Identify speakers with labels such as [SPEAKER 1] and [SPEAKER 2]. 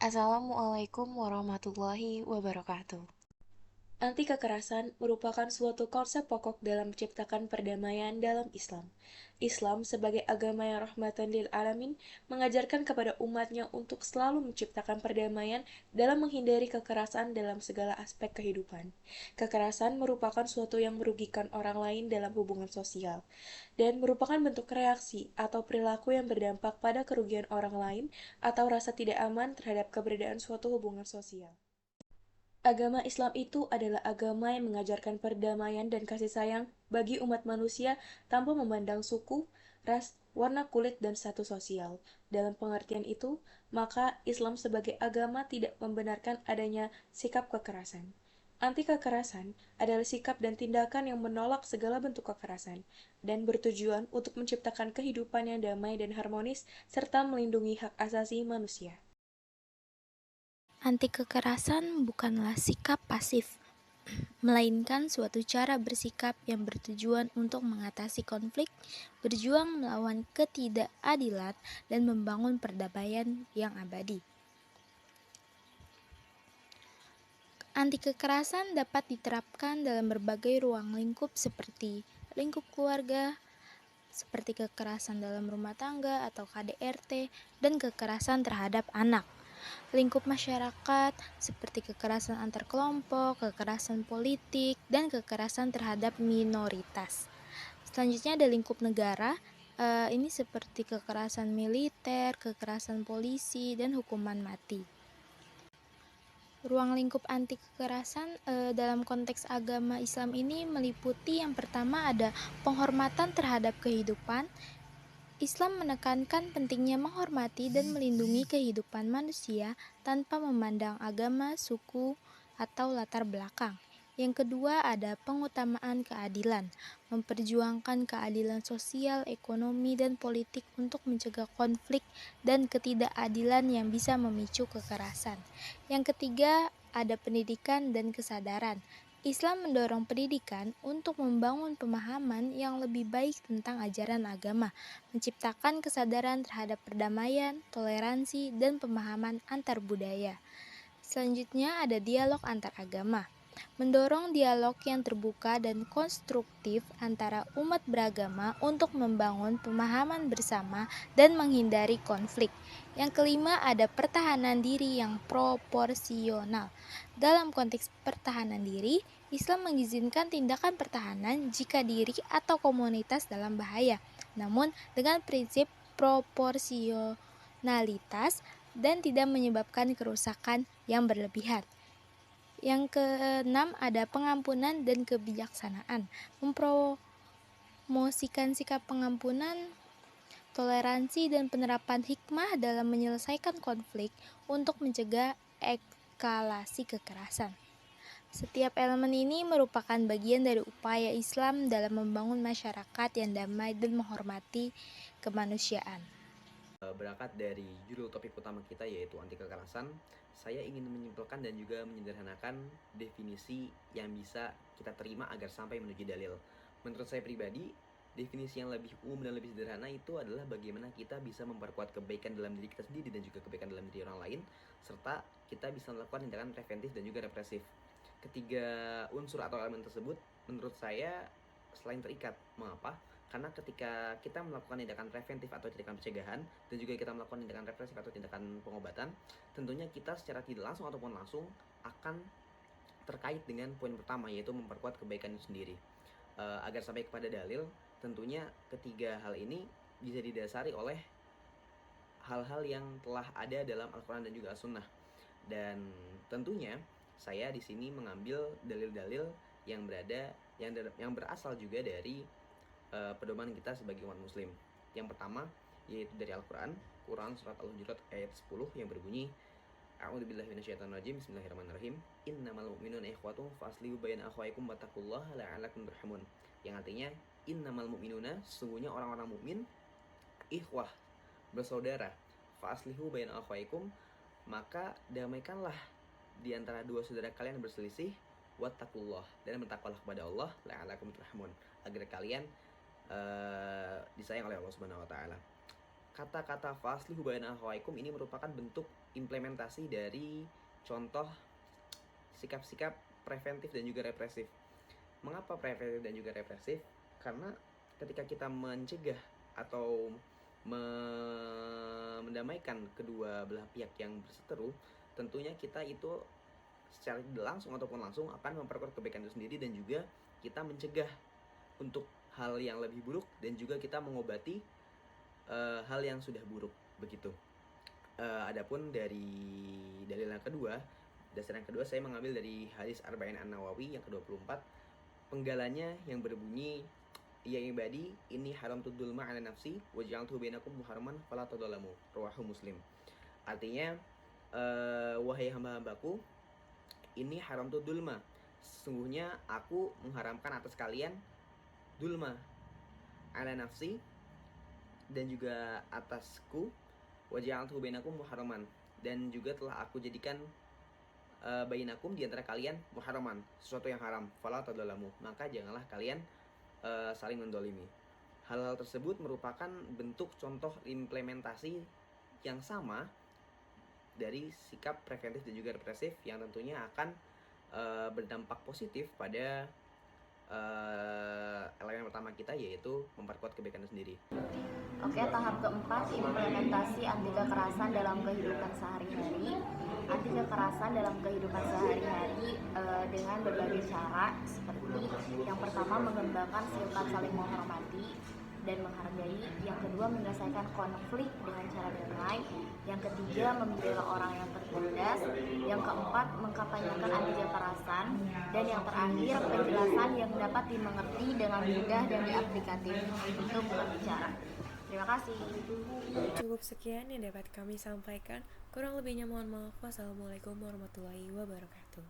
[SPEAKER 1] Assalamualaikum warahmatullahi wabarakatuh. Anti kekerasan merupakan suatu konsep pokok dalam menciptakan perdamaian dalam Islam. Islam sebagai agama yang rahmatan lil alamin mengajarkan kepada umatnya untuk selalu menciptakan perdamaian dalam menghindari kekerasan dalam segala aspek kehidupan. Kekerasan merupakan suatu yang merugikan orang lain dalam hubungan sosial dan merupakan bentuk reaksi atau perilaku yang berdampak pada kerugian orang lain atau rasa tidak aman terhadap keberadaan suatu hubungan sosial. Agama Islam itu adalah agama yang mengajarkan perdamaian dan kasih sayang bagi umat manusia tanpa memandang suku, ras, warna kulit, dan status sosial. Dalam pengertian itu, maka Islam sebagai agama tidak membenarkan adanya sikap kekerasan. Anti kekerasan adalah sikap dan tindakan yang menolak segala bentuk kekerasan dan bertujuan untuk menciptakan kehidupan yang damai dan harmonis serta melindungi hak asasi manusia.
[SPEAKER 2] Anti kekerasan bukanlah sikap pasif, melainkan suatu cara bersikap yang bertujuan untuk mengatasi konflik, berjuang melawan ketidakadilan, dan membangun perdamaian yang abadi. Anti kekerasan dapat diterapkan dalam berbagai ruang lingkup seperti lingkup keluarga, seperti kekerasan dalam rumah tangga atau KDRT, dan kekerasan terhadap anak. Lingkup masyarakat seperti kekerasan antar kelompok, kekerasan politik, dan kekerasan terhadap minoritas. Selanjutnya ada lingkup negara, ini seperti kekerasan militer, kekerasan polisi, dan hukuman mati. Ruang lingkup anti kekerasan dalam konteks agama Islam ini meliputi yang pertama ada penghormatan terhadap kehidupan. Islam menekankan pentingnya menghormati dan melindungi kehidupan manusia tanpa memandang agama, suku, atau latar belakang. Yang kedua ada pengutamaan keadilan, memperjuangkan keadilan sosial, ekonomi, dan politik untuk mencegah konflik dan ketidakadilan yang bisa memicu kekerasan. Yang ketiga ada pendidikan dan kesadaran. Islam mendorong pendidikan untuk membangun pemahaman yang lebih baik tentang ajaran agama, menciptakan kesadaran terhadap perdamaian, toleransi, dan pemahaman antar budaya. Selanjutnya ada dialog antar agama, mendorong dialog yang terbuka dan konstruktif antara umat beragama untuk membangun pemahaman bersama dan menghindari konflik. Yang kelima ada pertahanan diri yang proporsional. Dalam konteks pertahanan diri, Islam mengizinkan tindakan pertahanan jika diri atau komunitas dalam bahaya, namun dengan prinsip proporsionalitas dan tidak menyebabkan kerusakan yang berlebihan. Yang keenam ada pengampunan dan kebijaksanaan, mempromosikan sikap pengampunan, toleransi, dan penerapan hikmah dalam menyelesaikan konflik untuk mencegah eskalasi kekerasan. Setiap elemen ini merupakan bagian dari upaya Islam dalam membangun masyarakat yang damai dan menghormati kemanusiaan.
[SPEAKER 3] Berangkat dari judul topik utama kita yaitu anti kekerasan, saya ingin menyimpulkan dan juga menyederhanakan definisi yang bisa kita terima agar sampai menuju dalil. Menurut saya pribadi, definisi yang lebih umum dan lebih sederhana itu adalah bagaimana kita bisa memperkuat kebaikan dalam diri kita sendiri dan juga kebaikan dalam diri orang lain, serta kita bisa melakukan tindakan preventif dan juga represif. Ketiga unsur atau elemen tersebut menurut saya selain terikat. Mengapa? Karena ketika kita melakukan tindakan preventif atau tindakan pencegahan dan juga kita melakukan tindakan represif atau tindakan pengobatan, tentunya kita secara tidak langsung ataupun langsung akan terkait dengan poin pertama, yaitu memperkuat kebaikan itu sendiri. Agar sampai kepada dalil, tentunya ketiga hal ini bisa didasari oleh hal-hal yang telah ada dalam Al-Quran dan juga As-Sunnah. Dan tentunya saya di sini mengambil dalil-dalil yang berasal juga dari pedoman kita sebagai umat muslim. Yang pertama yaitu dari Al-Quran, Quran surat Al-Hujurat ayat 10 yang berbunyi, A'udzubillahi minasyaitonirrajim, bismillahirrahmanirrahim, innamal mu'minuna ikhwatun faslihu baina akhwaikum wattaqullaha la'allakum turhamun. Yang artinya innamal mu'minuna, sesungguhnya orang-orang mukmin, ikhwah, bersaudara, faslihu baina akhwaikum, maka damaikanlah di antara dua saudara kalian berselisih, wattaqullah, dan bertakwalah kepada Allah, la'allakum turhamun, agar kalian disayang oleh Allah Subhanahu wa taala. kata-kata faslihu baina akhawaikum ini merupakan bentuk implementasi dari contoh sikap-sikap preventif dan juga represif. Mengapa preventif dan juga represif? Karena ketika kita mencegah atau mendamaikan kedua belah pihak yang berseteru, tentunya kita itu secara langsung ataupun langsung akan memperkuat kebaikan itu sendiri, dan juga kita mencegah untuk hal yang lebih buruk, dan juga kita mengobati hal yang sudah buruk begitu. Adapun dari dalil yang kedua, dasar yang kedua saya mengambil dari hadis Arba'in An-Nawawi yang ke-24. Penggalanya yang berbunyi, ya ibadi ini haram tudulma ala nafsi wa ja'altu bainakum muharraman fala tadzalamu, rawahu Muslim. Artinya, wahai hamba-hambaku, ini haram tudulma, sesungguhnya aku mengharamkan atas kalian dulma ala nafsi, dan juga atasku, wa ja'altu bainakum muharraman, dan juga telah aku jadikan bainakum di antara kalian muharraman, sesuatu yang haram, fala tadzalamu, maka janganlah kalian saling mendolimi. Hal-hal tersebut merupakan bentuk contoh implementasi yang sama dari sikap preventif dan juga represif yang tentunya akan berdampak positif pada elemen pertama kita, yaitu memperkuat kebaikan itu sendiri.
[SPEAKER 4] Oke, tahap keempat, implementasi anti kekerasan dalam kehidupan sehari-hari. Anti kekerasan dalam kehidupan sehari-hari dengan berbagai cara, seperti yang pertama mengembangkan sifat saling menghormati dan menghargai, yang kedua menyelesaikan konflik dengan cara damai, yang ketiga membela orang yang tertindas, yang keempat mengkampanyekan anti kekerasan, dan yang terakhir penjelasan yang dapat dimengerti dengan mudah dan aplikatif untuk berbicara. Terima kasih.
[SPEAKER 5] Cukup sekian yang dapat kami sampaikan. Kurang lebihnya mohon maaf. Wassalamualaikum warahmatullahi wabarakatuh.